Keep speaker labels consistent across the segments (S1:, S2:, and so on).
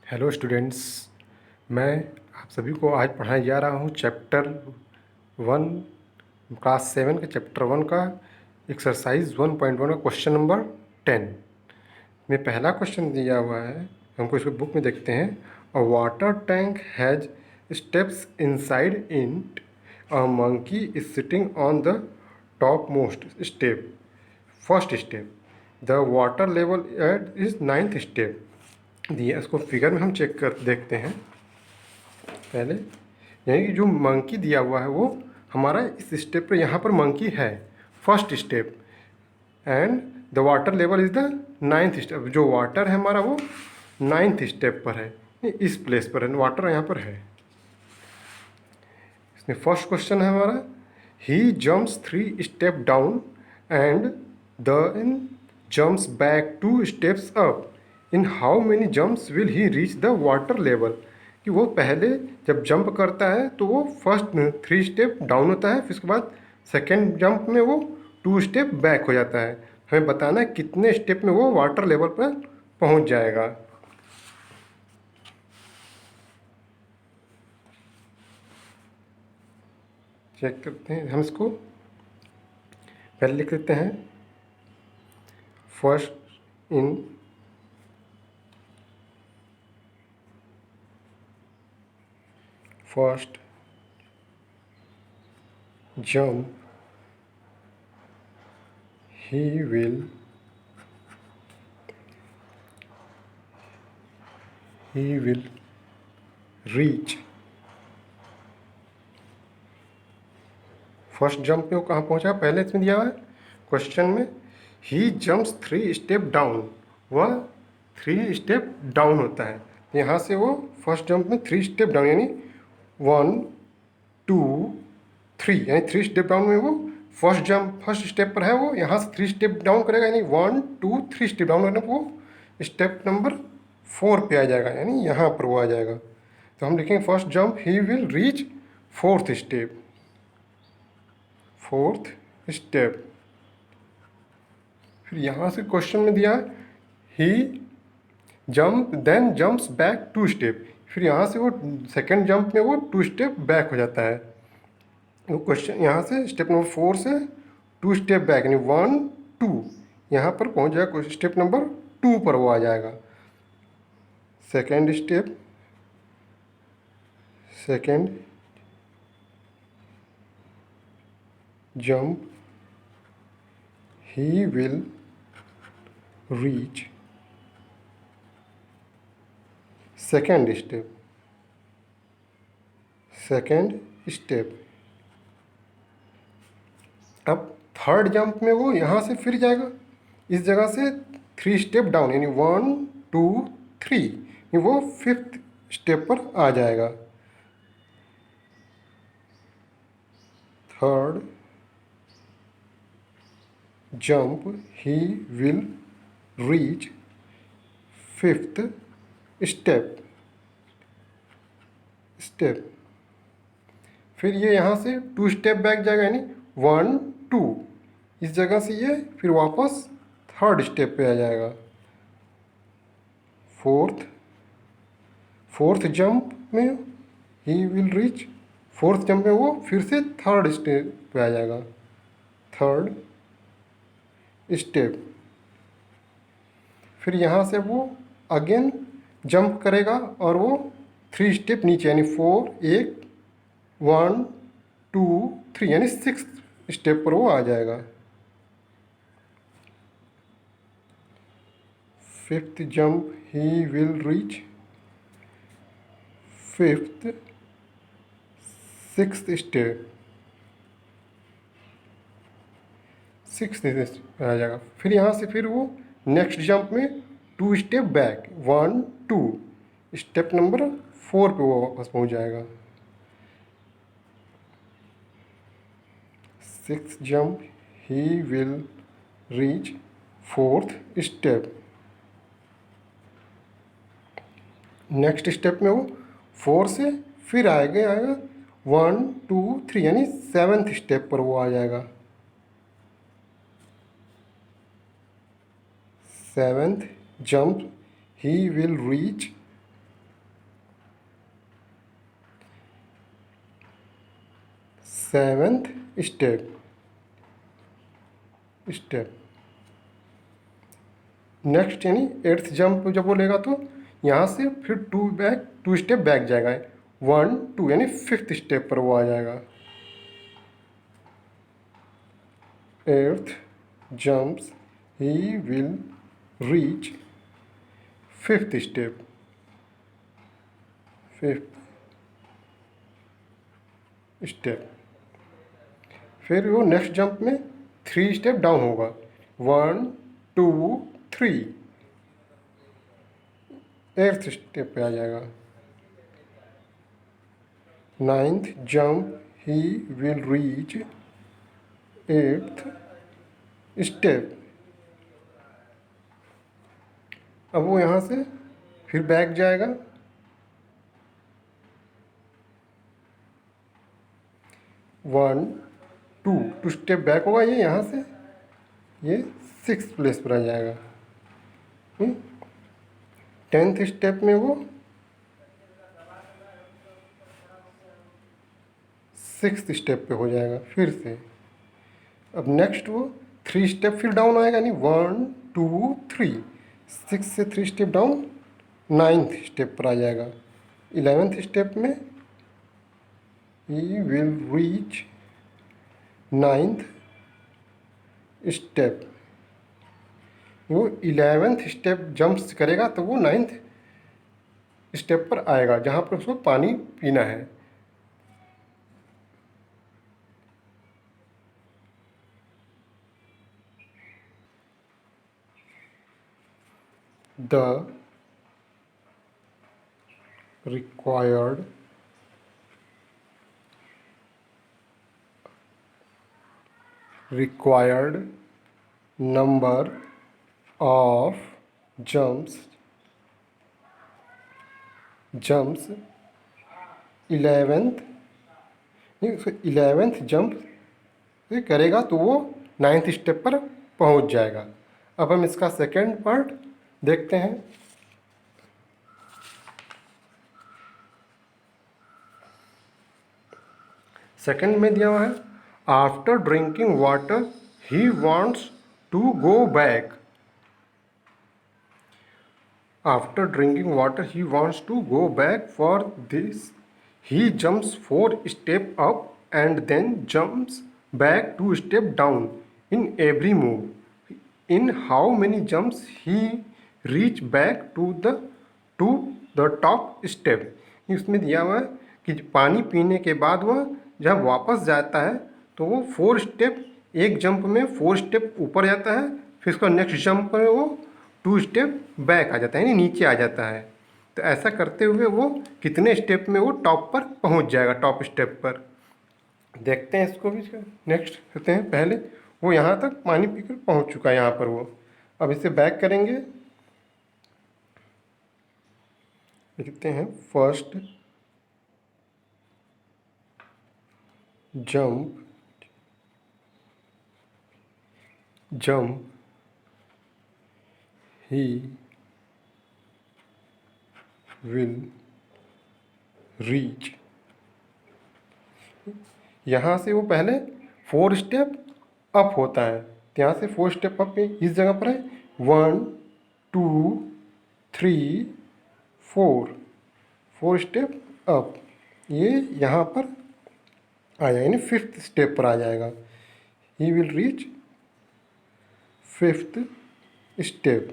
S1: Hello students. मैं आप सभी को आज पढ़ाने जा रहा हूँ चैप्टर 1 क्लास 7 के चैप्टर 1 का एक्सरसाइज 1.1 का क्वेश्चन नंबर 10 में पहला क्वेश्चन दिया हुआ है। हमको इसको बुक में देखते हैं। A water tank has steps inside it. A monkey is sitting on the top most step. First step the water level at is 9th step दिया। इसको फिगर में हम चेक कर देखते हैं पहले। यानी कि जो मंकी दिया हुआ है वो हमारा इस स्टेप पर, यहाँ पर मंकी है first step, and the water level is the 9th step. जो वाटर है हमारा वो 9th स्टेप पर है, इस प्लेस पर है, वाटर यहाँ पर है। इसमें फर्स्ट क्वेश्चन है हमारा, he jumps 3 step down and then jumps back 2 steps up. In how many jumps will he reach the water level. कि वो पहले जब जंप करता है तो वो फर्स्ट 3 स्टेप डाउन होता है, फिर उसके बाद सेकेंड जंप में वो 2 स्टेप बैक हो जाता है। हमें बताना है कितने स्टेप में वो वाटर लेवल पर पहुंच जाएगा। चेक करते हैं हम इसको। पहले लिख देते हैं first in first jump he will reach। First jump में वो कहाँ पहुँचा, पहले इसमें दिया हुआ है क्वेश्चन में, ही जम्प्स 3 स्टेप डाउन। वह 3 स्टेप डाउन होता है। यहाँ से वो फर्स्ट जंप में 3 स्टेप डाउन, यानी 1 2 3, यानी 3 स्टेप डाउन में वो फर्स्ट स्टेप पर है। वो यहाँ से 3 स्टेप डाउन करेगा, यानी 1 2 3 स्टेप डाउन करने पर वो स्टेप नंबर 4 पे आ जाएगा, यानी यहाँ पर वो आ जाएगा। तो हम लिखेंगे first jump he will reach 4th step. 4th step. फिर यहाँ से क्वेश्चन में दिया he jump then jumps back 2 step. फिर यहाँ से वो सेकेंड जंप में वो 2 स्टेप बैक हो जाता है। वो क्वेश्चन यहाँ से स्टेप नंबर 4 से 2 स्टेप बैक, यानी 1 2, यहाँ पर पहुँच जाएगा स्टेप नंबर 2 पर वो आ जाएगा। Second step, second jump he will reach second step। Second step. अब थर्ड जंप में वो यहाँ से फिर जाएगा, इस जगह से 3 स्टेप डाउन, यानी 1 2 3, वो 5th स्टेप पर आ जाएगा। Third jump he will reach 5th step. फिर ये यहाँ से 2 स्टेप बैक जाएगा, यानी 1 2, इस जगह से ये फिर वापस थर्ड स्टेप पे आ जाएगा। फोर्थ जंप में ही विल रीच, फोर्थ जंप में वो फिर से थर्ड स्टेप पे आ जाएगा। Third step. फिर यहाँ से वो अगेन जंप करेगा और वो 3 स्टेप नीचे, यानी 4 1 1 2 3, यानी 6th स्टेप पर वो आ जाएगा। 5th jump he will reach 5th 6th step. 6th आ जाएगा। फिर यहाँ से फिर वो नेक्स्ट जंप में 2 स्टेप बैक, 1 2, स्टेप नंबर 4 पे वो वापस पहुँच जाएगा। 6th jump he will reach 4th step. Next step में वो 4 से फिर आएगा 1 2 3, यानी 7th स्टेप पर वो आ जाएगा। 7th jump he will reach 7th step. Next यानी 8th जंप जब बोलेगा तो यहाँ से फिर 2 स्टेप बैक जाएगा, 1 2 यानी 5th स्टेप पर वो आ जाएगा। 8th jumps he will reach 5th step। 5th step. फिर वो नेक्स्ट जंप में 3 स्टेप डाउन होगा, 1 2 3, 8th स्टेप पे आ जाएगा। 9th jump he will reach 8th step. अब वो यहाँ से फिर बैक जाएगा, 1 2 स्टेप बैक होगा, ये यहाँ से ये 6th प्लेस पर आ जाएगा। 10th स्टेप में वो 6th स्टेप पे हो जाएगा फिर से। अब नेक्स्ट वो 3 स्टेप फिर डाउन आएगा, यानी 1 2 3, 6 से 3 स्टेप डाउन 9th स्टेप पर आ जाएगा। 11th स्टेप में ही विल रीच 9th स्टेप। वो 11th स्टेप जंप्स करेगा तो वो 9th स्टेप पर आएगा जहाँ पर उसको पानी पीना है। The required number of jumps 11th, नहीं 11th जंप करेगा तो वो 9th स्टेप पर पहुंच जाएगा। अब हम इसका सेकेंड पार्ट देखते हैं। सेकेंड में दिया हुआ है, after drinking water he wants to go back. After drinking water he wants to go back, for this he jumps 4 step up and then jumps back 2 step down in every move. In how many jumps he reach back to the top step. इसमें दिया हुआ है कि पानी पीने के बाद वह जब वापस जाता है तो वो 4 स्टेप, एक जंप में 4 स्टेप ऊपर जाता है, फिर उसका नेक्स्ट जंप में वो 2 स्टेप बैक आ जाता है, यानी नीचे आ जाता है। तो ऐसा करते हुए वो कितने स्टेप में वो टॉप पर पहुंच जाएगा, टॉप स्टेप पर। देखते हैं इसको भी। नेक्स्ट करते हैं, पहले वो यहाँ तक पानी पीकर पहुंच चुका है यहाँ पर वो। अब इसे बैक करेंगे, लिखते हैं first jump he will reach. यहाँ से वो पहले 4 स्टेप अप होता है, तो यहाँ से 4 स्टेप अप इस जगह पर है, 1 2 3 4 स्टेप अप, ये यहाँ पर आ जाएगा, यानी 5th स्टेप पर आ जाएगा। ही will reach 5th step.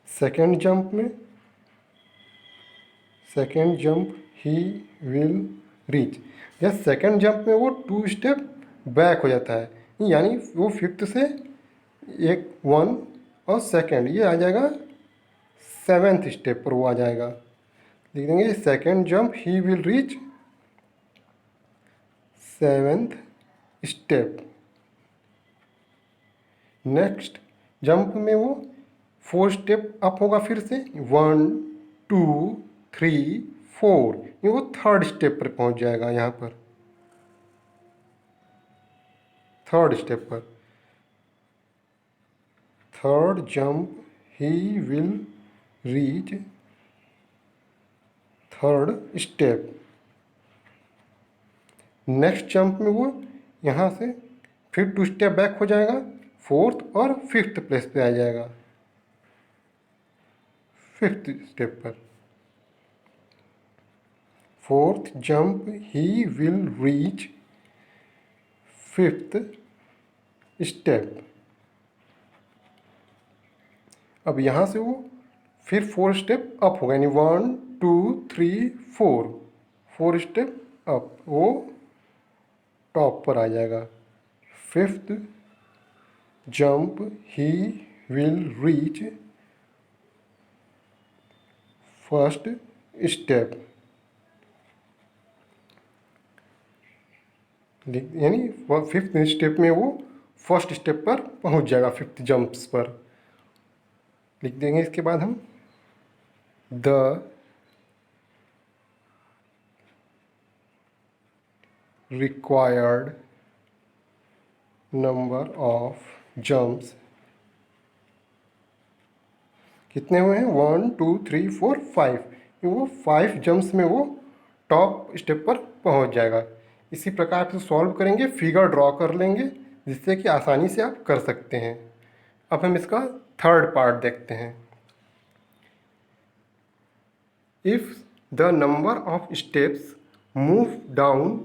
S1: Second jump he will reach, या सेकेंड जंप में वो 2 स्टेप बैक हो जाता है, यानी वो 5th से एक 1 और सेकेंड ये आ जाएगा 7th स्टेप पर वो आ जाएगा। लिख देंगे second jump he will reach 7th step. Next jump में वो 4 स्टेप अप होगा, फिर से 1 2 3 4, ये वो 3rd स्टेप पर पहुंच जाएगा। यहाँ पर 3rd स्टेप पर, 3rd jump he will reach 3rd step. Next jump में वो यहाँ से फिर 2 स्टेप बैक हो जाएगा, 4th और 5th प्लेस पे आ जाएगा, 5th स्टेप पर। 4th jump he will reach 5th step. अब यहाँ से वो फिर 4 स्टेप अप होगा, यानी 1 2 3 4 स्टेप अप, वो टॉप पर आ जाएगा। 5th jump he will reach 1st step, यानी 5th स्टेप में वो 1st स्टेप पर पहुंच जाएगा, 5th जंप्स पर। लिख देंगे इसके बाद हम the required number of jumps कितने हुए हैं, 1 2 3 4 5। वो 5 जंप्स में वो टॉप स्टेप पर पहुंच जाएगा। इसी प्रकार से सॉल्व करेंगे, फिगर ड्रॉ कर लेंगे, जिससे कि आसानी से आप कर सकते हैं। अब हम इसका थर्ड पार्ट देखते हैं। If the number of steps move down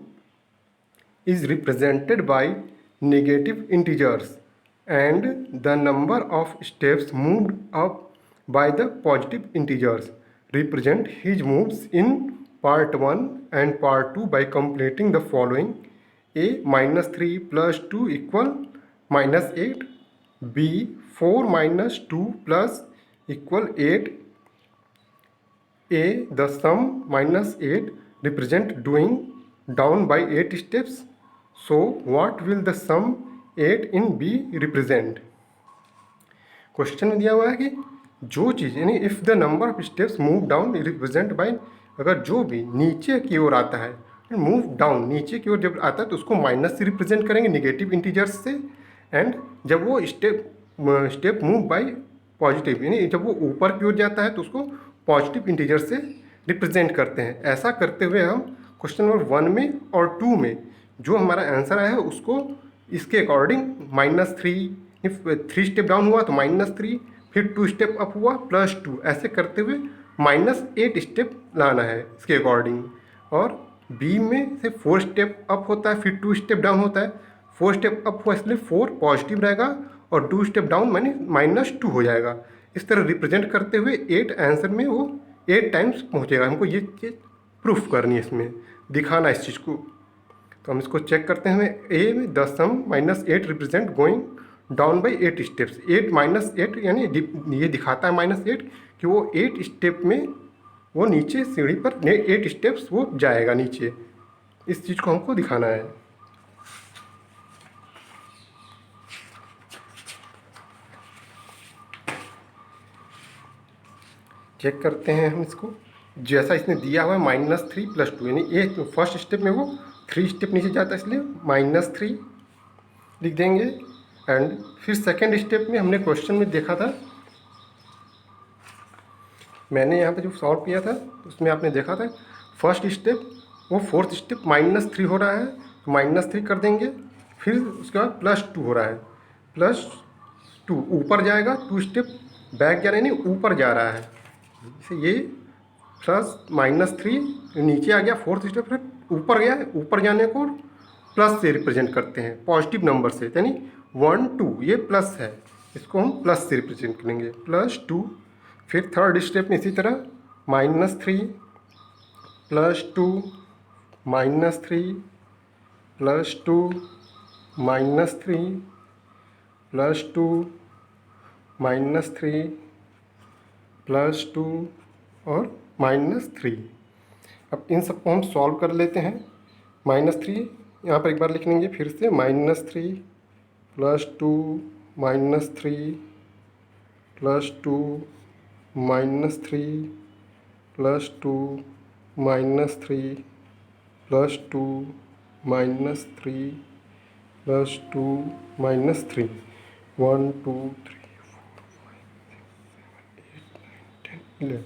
S1: is represented by negative integers and the number of steps moved up by the positive integers. Represent his moves in part 1 and part 2 by completing the following: a -3 plus 2 equal -8, b 4 minus 2 plus equal 8, a the sum -8 represent doing down by 8 steps. So what will the sum 8 in B represent? Question में दिया हुआ है कि जो चीज़, यानी if the number of steps move down represent by, अगर जो भी नीचे की ओर आता है, मूव डाउन नीचे की ओर जब आता है तो उसको माइनस से रिप्रेजेंट करेंगे, निगेटिव इंटीजर्स से। एंड जब वो स्टेप मूव बाय पॉजिटिव, यानी जब वो ऊपर की ओर जाता है तो उसको पॉजिटिव इंटीजर से रिप्रेजेंट करते हैं। ऐसा करते हुए हम क्वेश्चन नंबर 1 में और 2 में जो हमारा आंसर आया है उसको इसके अकॉर्डिंग -3, 3 स्टेप डाउन हुआ तो -3, फिर 2 स्टेप अप हुआ +2, ऐसे करते हुए -8 स्टेप लाना है इसके अकॉर्डिंग। और बी में से 4 स्टेप अप होता है, फिर 2 स्टेप डाउन होता है। 4 स्टेप अप हुआ इसलिए 4 पॉजिटिव रहेगा और 2 स्टेप डाउन माने -2 हो जाएगा। इस तरह रिप्रेजेंट करते हुए 8 आंसर में वो 8 टाइम्स पहुँचेगा। हमको ये चीज़ प्रूफ करनी है, इसमें दिखाना इस चीज़ को। तो हम इसको चेक करते हैं। ए में the sum -8 represent going down by 8 steps. 8 -8 यानी ये दिखाता है -8 कि वो 8 स्टेप में वो नीचे सीढ़ी पर 8 स्टेप्स वो जाएगा नीचे। इस चीज़ को हमको दिखाना है। चेक करते हैं हम इसको। जैसा इसने दिया हुआ है -3 + 2, यानी ये तो फर्स्ट स्टेप में वो 3 स्टेप नीचे जाता है इसलिए -3 लिख देंगे। एंड फिर सेकेंड स्टेप में हमने क्वेश्चन में देखा था, मैंने यहाँ पे जो सॉल्व किया था उसमें आपने देखा था फर्स्ट स्टेप वो 4th स्टेप -3 हो रहा है तो -3 कर देंगे। फिर उसके बाद +2 हो रहा है, +2 ऊपर जाएगा, 2 स्टेप बैक जा रहा है, नहीं ऊपर जा रहा है, इसे ये +-3 नीचे आ गया 4th स्टेप, फिर ऊपर गया, ऊपर जाने को प्लस से रिप्रेजेंट करते हैं, पॉजिटिव नंबर से, यानी 1 2 ये प्लस है, इसको हम प्लस से रिप्रेजेंट करेंगे, +2। फिर थर्ड स्टेप में इसी तरह -3 +2 -3 +2 -3 +2 -3 +2 और -3। अब इन सबको हम सॉल्व कर लेते हैं। -3 यहाँ पर एक बार लिख लेंगे फिर से, -3 +2 -3 +2 -3 +2 -3 +2 -3 +2 -3 1 2 3 4 5 6 7 8 9 10 11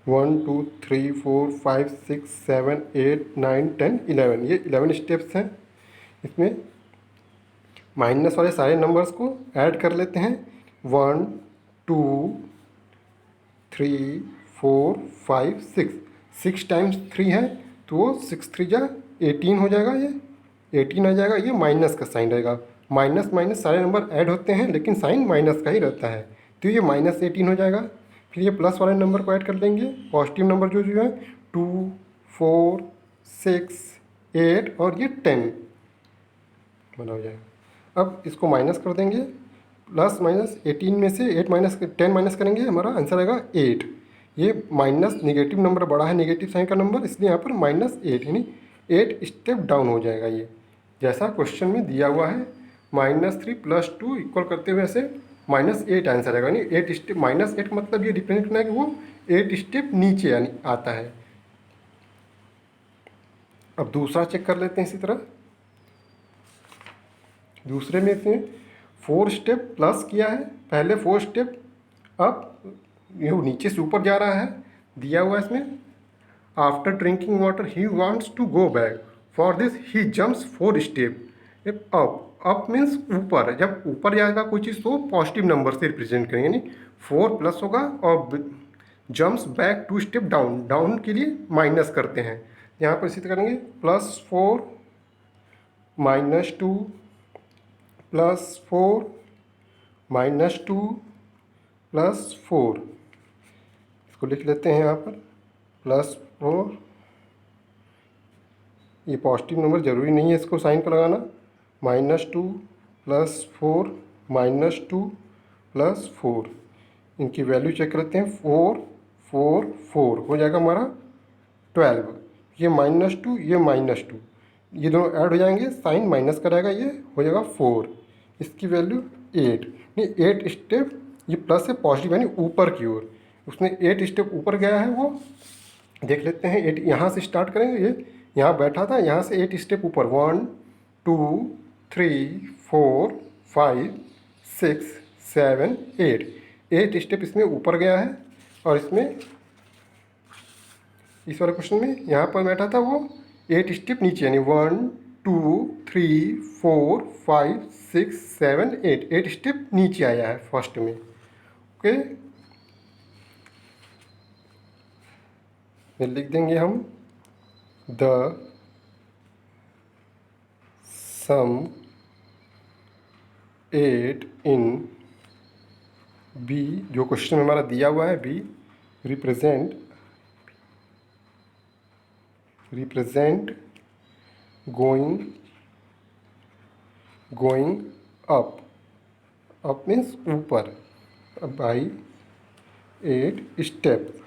S1: 1 2 3 4 5 6 7 8 9 10 11, ये 11 स्टेप्स हैं। इसमें माइनस वाले सारे नंबर्स को ऐड कर लेते हैं। 1 2 3 4 5 6, 6 टाइम्स 3 है तो वो 6 3 जा 18 हो जाएगा, ये 18 आ जाएगा। ये माइनस का साइन रहेगा, माइनस माइनस सारे नंबर ऐड होते हैं लेकिन साइन माइनस का ही रहता है, तो ये -18 हो जाएगा। फिर ये प्लस वाले नंबर को ऐड कर लेंगे, पॉजिटिव नंबर जो जो है 2 4 6 8 और ये 10 बना हो जाएगा। अब इसको माइनस कर देंगे, प्लस माइनस 18 में से 8 माइनस 10 माइनस करेंगे, हमारा आंसर आएगा 8। ये माइनस निगेटिव नंबर बड़ा है, निगेटिव साइन का नंबर, इसलिए यहाँ पर -8 यानी 8 स्टेप डाउन हो जाएगा। ये जैसा क्वेश्चन में दिया हुआ है -3 + 2 इक्वल करते हुए ऐसे -8 आंसर आएगा, यानी 8 स्टेप। -8 का मतलब ये रिप्रेजेंट करना है कि वो 8 स्टेप नीचे यानी आता है। अब दूसरा चेक कर लेते हैं इसी तरह। दूसरे में से 4 स्टेप प्लस किया है, पहले 4 स्टेप, अब ये नीचे से ऊपर जा रहा है, दिया हुआ है इसमें after drinking water he wants to go back, for this he jumps 4 step. Up means ऊपर, जब ऊपर जाएगा कोई चीज़ तो पॉजिटिव नंबर से रिप्रेजेंट करेंगे, यानी 4 प्लस होगा, और jumps back 2 step down, down के लिए माइनस करते हैं। यहाँ पर इसी तरह करेंगे +4 -2 +4 -2 +4, इसको लिख लेते हैं यहाँ पर +4। ये पॉजिटिव नंबर ज़रूरी नहीं है इसको साइन को लगाना। -2 +4 -2 +4, इनकी वैल्यू चेक करते हैं। 4 4 4 हो जाएगा हमारा 12। ये -2 ये -2, ये दोनों ऐड हो जाएंगे, साइन माइनस का रहेगा, ये हो जाएगा 4। इसकी वैल्यू 8, नहीं 8 स्टेप, ये प्लस है पॉजिटिव यानी ऊपर की ओर, उसने 8 स्टेप ऊपर गया है। वो देख लेते हैं, 8 यहाँ से स्टार्ट करेंगे, ये यहाँ बैठा था, यहाँ से 8 स्टेप ऊपर, 1 2 3 4 5 6 7 8 स्टेप इसमें ऊपर गया है। और इसमें इस वाले क्वेश्चन में यहाँ पर बैठा था वो 8 स्टेप नीचे, यानी 1 2 3 4 5 6 7 8 स्टेप नीचे आया है फर्स्ट में। ओके, फिर लिख देंगे हम द सम 8 इन बी, जो क्वेश्चन में हमारा दिया हुआ है B, represent going up means ऊपर, बाई 8 स्टेप्स,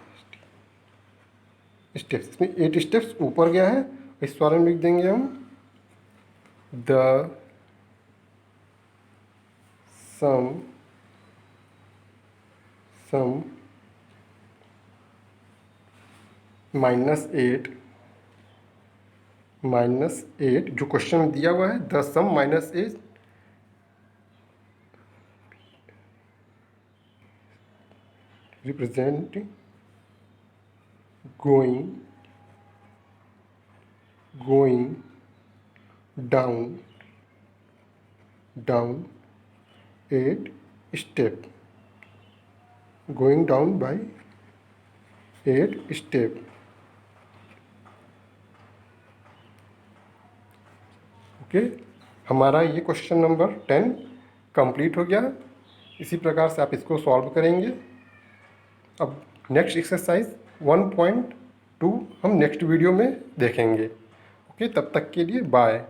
S1: इसमें 8 स्टेप्स ऊपर गया है। इस वाले में लिख देंगे हम द सम -8 जो क्वेश्चन में दिया हुआ है, the sum -8 represent going down 8 step, going down by 8 step. Okay, हमारा ये क्वेश्चन नंबर 10 कंप्लीट हो गया। इसी प्रकार से आप इसको सॉल्व करेंगे। अब नेक्स्ट एक्सरसाइज 1.2 हम नेक्स्ट वीडियो में देखेंगे। ओके, तब तक के लिए बाय।